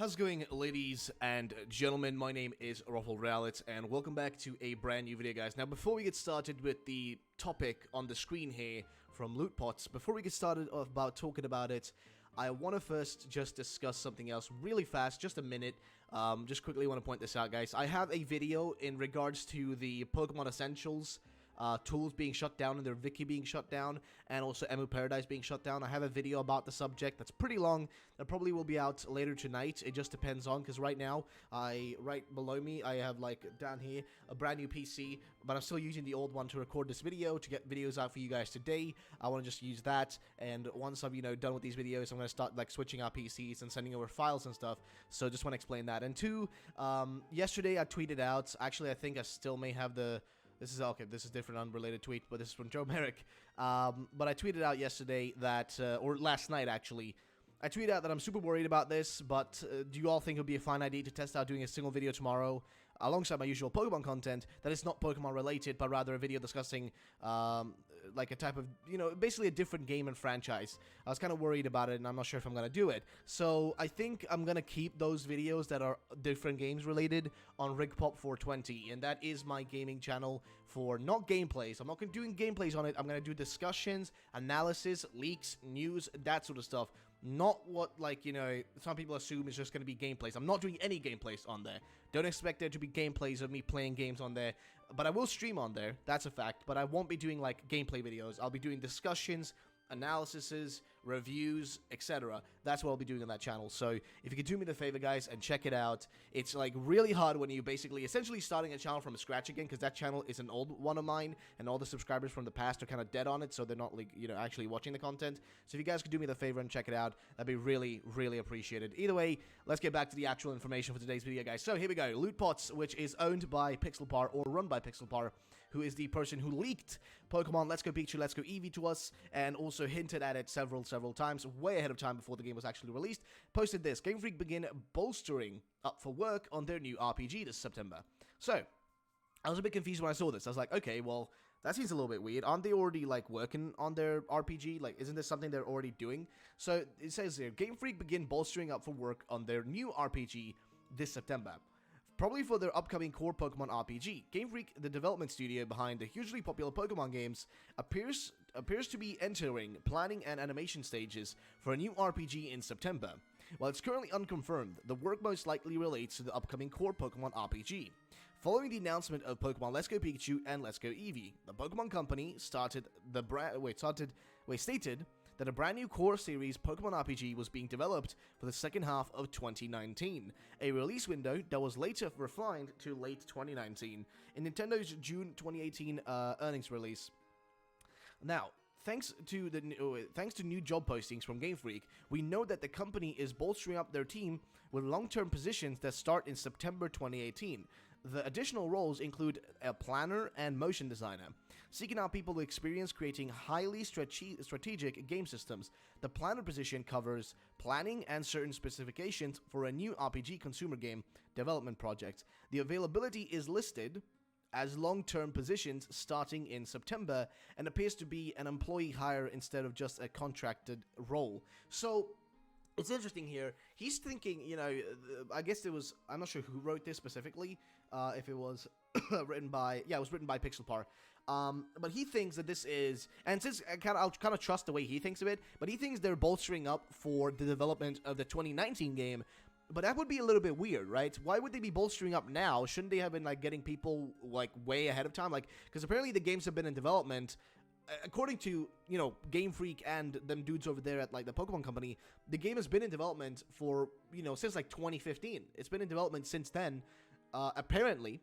How's it going, ladies and gentlemen? My name is Ruffle Realit, and welcome back to a brand new video, guys. Now, before we get started with the topic on the screen here from Loot Pots, before we get started about talking about it, I want to first just discuss something else really fast, just a minute. Just quickly want to point this out, guys. I have a video in regards to the Pokemon Essentials tools being shut down and their wiki being shut down, and also Emu Paradise being shut down. I have a video about the subject that's pretty long. That probably will be out later tonight. It just depends on, because right now, right below me, I have, like, down here, a brand new PC, but I'm still using the old one to record this video, to get videos out for you guys today. I want to just use that, and once I'm, done with these videos, I'm going to start, like, switching out PCs and sending over files and stuff. So just want to explain that. And two, yesterday I tweeted out, actually I think I still may have the... This is different, unrelated tweet, but this is from Joe Merrick. But I tweeted out yesterday that, or last night actually, I tweeted out that I'm super worried about this, but do you all think it would be a fine idea to test out doing a single video tomorrow, alongside my usual Pokemon content, that is not Pokemon related, but rather a video discussing, like a type of, basically a different game and franchise. I was kind of worried about it, and I'm not sure if I'm going to do it. So I think I'm going to keep those videos that are different games related on RigPop420, and that is my gaming channel for not gameplays. I'm not going to do gameplays on it. I'm going to do discussions, analysis, leaks, news, that sort of stuff. Not what, like, some people assume is just going to be gameplays. I'm not doing any gameplays on there. Don't expect there to be gameplays of me playing games on there. But I will stream on there, that's a fact. But I won't be doing, like, gameplay videos. I'll be doing discussions, analyses, reviews, etc. That's what I'll be doing on that channel. So if you could do me the favor, guys, and check it out. It's like really hard when you basically essentially starting a channel from scratch again, because that channel is an old one of mine, and all the subscribers from the past are kind of dead on it, so they're not, like, actually watching the content. So if you guys could do me the favor and check it out, that'd be really, really appreciated. Either way, let's get back to the actual information for today's video, guys. So here we go. Loot Pots, which is owned by Pixelpar, or run by Pixelpar, who is the person who leaked Pokemon Let's Go Pikachu, Let's Go Eevee to us, and also hinted at it several times, way ahead of time before the game was actually released. Posted this: Gamefreak begin bolstering up for work on their new RPG this September. So, I was a bit confused when I saw this. I was like, okay, well, that seems a little bit weird. Aren't they already, like, working on their RPG? Like, isn't this something they're already doing? So, it says here, Gamefreak begin bolstering up for work on their new RPG this September. Probably for their upcoming core Pokemon RPG. Gamefreak, the development studio behind the hugely popular Pokemon games, appears to be entering planning and animation stages for a new RPG in September. While it's currently unconfirmed, the work most likely relates to the upcoming core Pokemon RPG. Following the announcement of Pokemon Let's Go Pikachu and Let's Go Eevee, the Pokemon Company stated that a brand new core series Pokemon RPG was being developed for the second half of 2019, a release window that was later refined to late 2019 in Nintendo's June 2018 earnings release. Now, thanks to new job postings from Gamefreak, we know that the company is bolstering up their team with long-term positions that start in September 2018. The additional roles include a planner and motion designer, seeking out people with experience creating highly strategic game systems. The planner position covers planning and certain specifications for a new RPG consumer game development project. The availability is listed as long-term positions starting in September, and appears to be an employee hire instead of just a contracted role. So, it's interesting here. He's thinking, I guess it was, I'm not sure who wrote this specifically, if it was written by, it was written by Pixelpar. But he thinks that this is, and since I'll kind of trust the way he thinks of it, but he thinks they're bolstering up for the development of the 2019 game. But that would be a little bit weird, right? Why would they be bolstering up now? Shouldn't they have been, like, getting people, like, way ahead of time? Like, because apparently the games have been in development, according to, Game Freak and them dudes over there at, like, the Pokemon Company, the game has been in development for, since, like, 2015. It's been in development since then, apparently.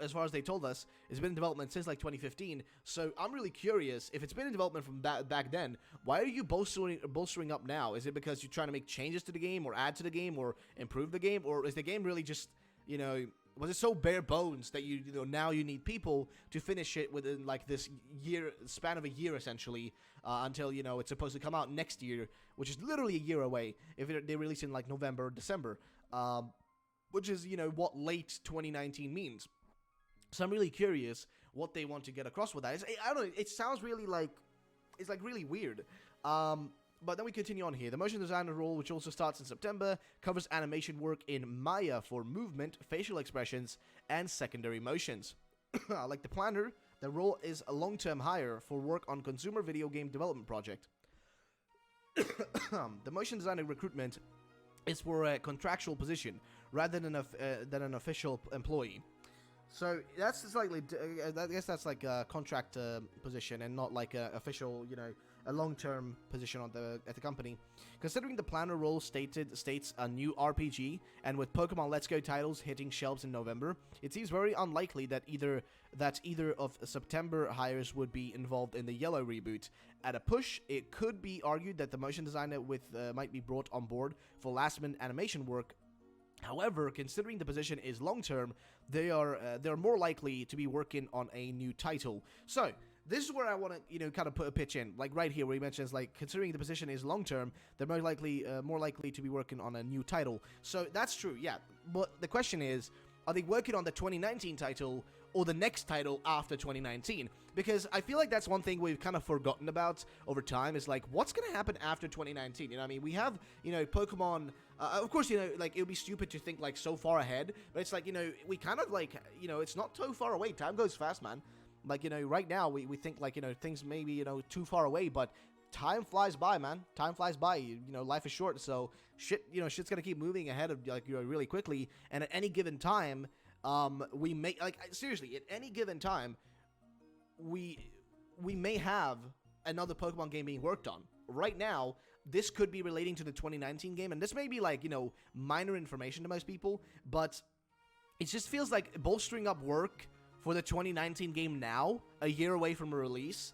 As far as they told us, it's been in development since, like, 2015, so I'm really curious, if it's been in development from back then, why are you bolstering up now? Is it because you're trying to make changes to the game, or add to the game, or improve the game, or is the game really just, was it so bare bones that now you need people to finish it within, like, this span of a year, essentially, until, it's supposed to come out next year, which is literally a year away, if they release in, like, November or December, which is, what late 2019 means. So I'm really curious what they want to get across with that. I don't know, it sounds really, like, it's, like, really weird. But then we continue on here. The motion designer role, which also starts in September, covers animation work in Maya for movement, facial expressions, and secondary motions. Like the planner, the role is a long-term hire for work on consumer video game development project. The motion designer recruitment is for a contractual position rather than an official employee. So that's slightly, I guess that's like a contract position and not like a official, a long-term position at the company. Considering the planner role states a new RPG, and with Pokemon Let's Go titles hitting shelves in November, it seems very unlikely that either of September hires would be involved in the Yellow reboot. At a push, it could be argued that the motion designer might be brought on board for last-minute animation work. However, considering the position is long-term, they're more likely to be working on a new title. So this is where I want to, kind of put a pitch in, like right here where he mentions, like, considering the position is long-term, they're more likely to be working on a new title. So that's true, yeah. But the question is, are they working on the 2019 title or the next title after 2019? Because I feel like that's one thing we've kind of forgotten about over time is, like, what's going to happen after 2019? You know what I mean? We have, Pokemon, of course, like, it would be stupid to think, like, so far ahead, but it's like, we kind of, like, it's not so far away. Time goes fast, man. Like, right now, we think, like, things may be, too far away, but time flies by, man. Time flies by. Life is short, so shit's gonna keep moving ahead of, like, really quickly, and at any given time, we may, like, seriously, at any given time, we may have another Pokemon game being worked on. Right now, this could be relating to the 2019 game, and this may be, like, minor information to most people, but it just feels like bolstering up work for the 2019 game now, a year away from a release,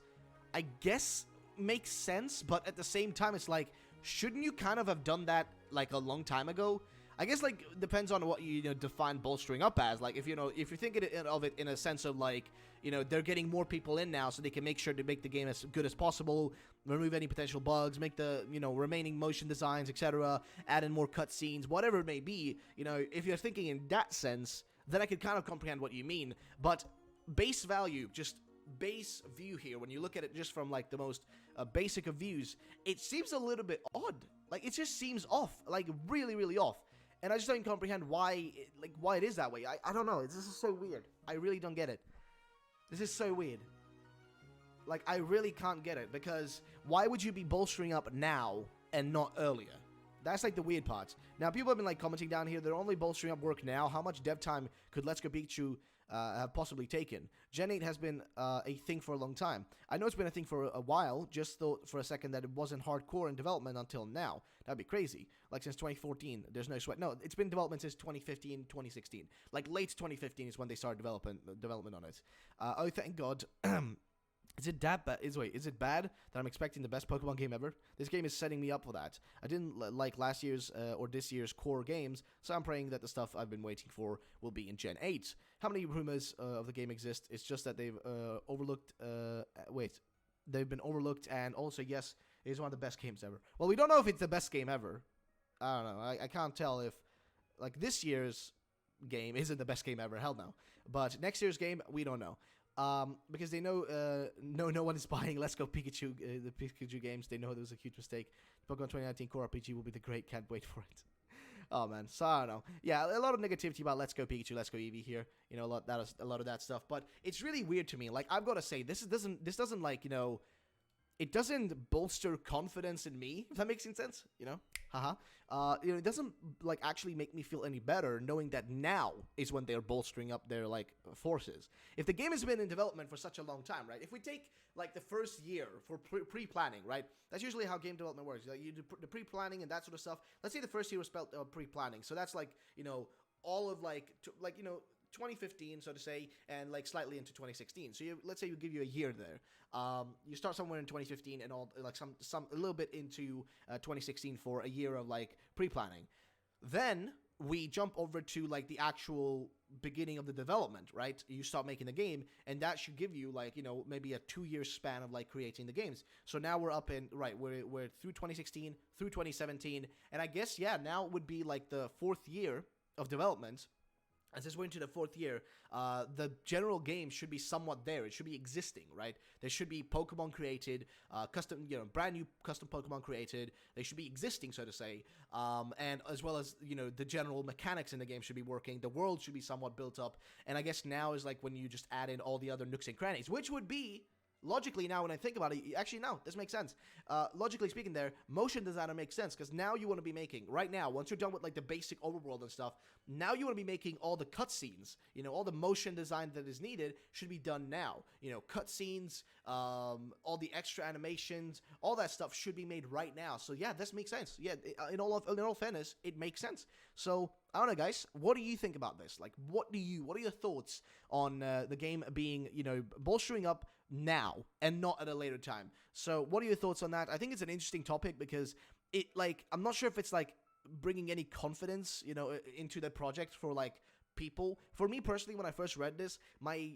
I guess makes sense, but at the same time, it's like, shouldn't you kind of have done that, like, a long time ago? I guess, like, depends on what you define bolstering up as. Like, if you're thinking of it in a sense of, like, they're getting more people in now so they can make sure to make the game as good as possible, remove any potential bugs, make the, remaining motion designs, etc., add in more cutscenes, whatever it may be, if you're thinking in that sense, then I could kind of comprehend what you mean. But base value, just base view here, when you look at it just from, like, the most basic of views, it seems a little bit odd. Like, it just seems off, like, really, really off. And I just don't comprehend why it is that way. I don't know. This is so weird. I really don't get it. This is so weird. Like, I really can't get it, because why would you be bolstering up now and not earlier? That's, like, the weird part. Now, people have been, like, commenting down here, they're only bolstering up work now. How much dev time could Let's Go Pikachu have possibly taken? Gen 8 has been a thing for a long time. I know it's been a thing for a while, just thought for a second that it wasn't hardcore in development until now. That'd be crazy. Like, since 2014, there's no sweat. No, it's been development since 2015, 2016. Like, late 2015 is when they started development on it. Oh, thank God. Is it bad that I'm expecting the best Pokemon game ever? This game is setting me up for that. I didn't like last year's or this year's core games, so I'm praying that the stuff I've been waiting for will be in Gen 8. How many rumors of the game exist? It's just that they've overlooked... They've been overlooked, and also, yes, it is one of the best games ever. Well, we don't know if it's the best game ever. I don't know. I can't tell if... Like, this year's game isn't the best game ever. Hell no. But next year's game, we don't know. Because they know no one is buying Let's Go Pikachu, the Pikachu games. They know there was a huge mistake. Pokemon 2019 Core RPG will be the great. Can't wait for it. Oh man, so I don't know. Yeah, a lot of negativity about Let's Go Pikachu, Let's Go Eevee here. A lot of that stuff. But it's really weird to me. Like, I've got to say, this doesn't like, it doesn't bolster confidence in me, if that makes any sense, haha. It doesn't, like, actually make me feel any better knowing that now is when they're bolstering up their, like, forces. If the game has been in development for such a long time, right, if we take, like, the first year for pre-planning, right, that's usually how game development works. Like, you do the pre-planning and that sort of stuff. Let's say the first year was spelled pre-planning, so that's, like, all of, like, 2015, so to say, and, like, slightly into 2016. So let's say you give you a year there. You start somewhere in 2015 and all, like, a little bit into 2016 for a year of, like, pre-planning. Then we jump over to, like, the actual beginning of the development, right? You start making the game, and that should give you, like, maybe a 2-year span of, like, creating the games. So now we're up in, right, we're through 2016, through 2017, and I guess, yeah, now would be, like, the 4th year of development. as this went into the 4th year, the general game should be somewhat there. It should be existing, right? There should be Pokemon created, custom, brand new custom Pokemon created. They should be existing, so to say, and as well as the general mechanics in the game should be working. The world should be somewhat built up, and I guess now is like when you just add in all the other nooks and crannies, which would be. Logically, now when I think about it, actually, no, this makes sense. Logically speaking there, motion designer makes sense, because now you want to be making, right now, once you're done with, like, the basic overworld and stuff, now you want to be making all the cutscenes. All the motion design that is needed should be done now. Cutscenes, all the extra animations, all that stuff should be made right now. So, yeah, this makes sense. Yeah, in all fairness, it makes sense. So, I don't know, guys. What do you think about this? Like, what are your thoughts on the game being, bolstering up now and not at a later time? So, what are your thoughts on that? I think it's an interesting topic because I'm not sure if it's like bringing any confidence, into the project for like people. For me personally, when I first read this, I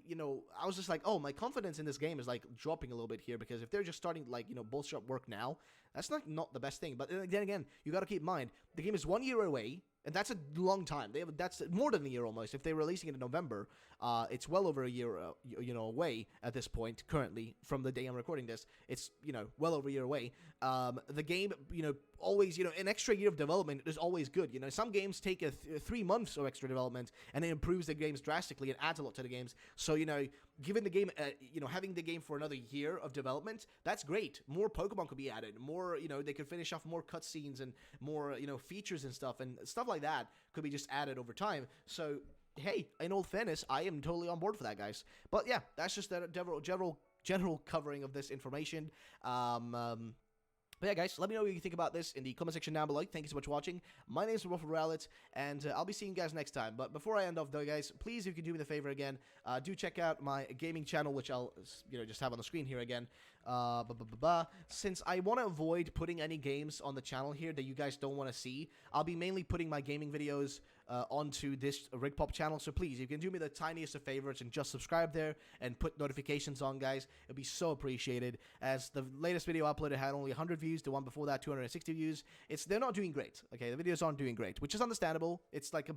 was just like, oh, my confidence in this game is like dropping a little bit here, because if they're just starting like, bolster up work now, that's not the best thing. But then again, you got to keep in mind, the game is 1 year away. And that's a long time. That's more than a year almost. If they're releasing it in November, it's well over a year, away at this point. Currently, from the day I'm recording this, it's well over a year away. The game, always, an extra year of development is always good. Some games take 3 months of extra development, and it improves the games drastically and adds a lot to the games. So given the game, having the game for another year of development, that's great. More Pokemon could be added. More, they could finish off more cutscenes and more, features and stuff like that could be just added over time. So, hey, in all fairness, I am totally on board for that, guys. But yeah, that's just the general covering of this information. But yeah, guys, let me know what you think about this in the comment section down below. Thank you so much for watching. My name is Ruffle Rowlett, and I'll be seeing you guys next time. But before I end off, though, guys, please, if you can do me the favor again, do check out my gaming channel, which I'll, just have on the screen here again. Since I want to avoid putting any games on the channel here that you guys don't want to see, I'll be mainly putting my gaming videos onto this RigPop channel. So please, you can do me the tiniest of favors and just subscribe there and put notifications on, guys. It'd be so appreciated, as the latest video I uploaded had only 100 views, the one before that 260 views. They're not doing great. Okay, the videos aren't doing great, which is understandable. It's like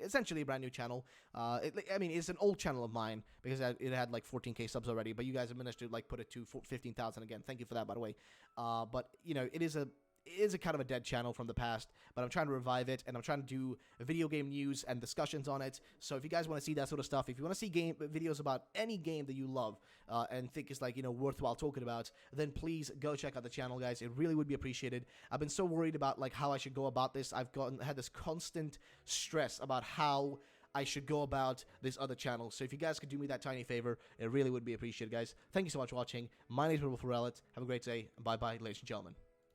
essentially a brand new channel. It's an old channel of mine, because it had like 14k subs already, but you guys have managed to like put it to 15,000 again. Thank you for that, by the way. But it is a kind of a dead channel from the past, but I'm trying to revive it, and I'm trying to do video game news and discussions on it. So if you guys want to see that sort of stuff, if you want to see videos about any game that you love and think is like, worthwhile talking about, then please go check out the channel, guys. It really would be appreciated. I've been so worried about like how I should go about this. I've had this constant stress about how I should go about this other channel. So if you guys could do me that tiny favor, it really would be appreciated, guys. Thank you so much for watching. My name is Ruffle Rowlett. Have a great day, and bye-bye, ladies and gentlemen.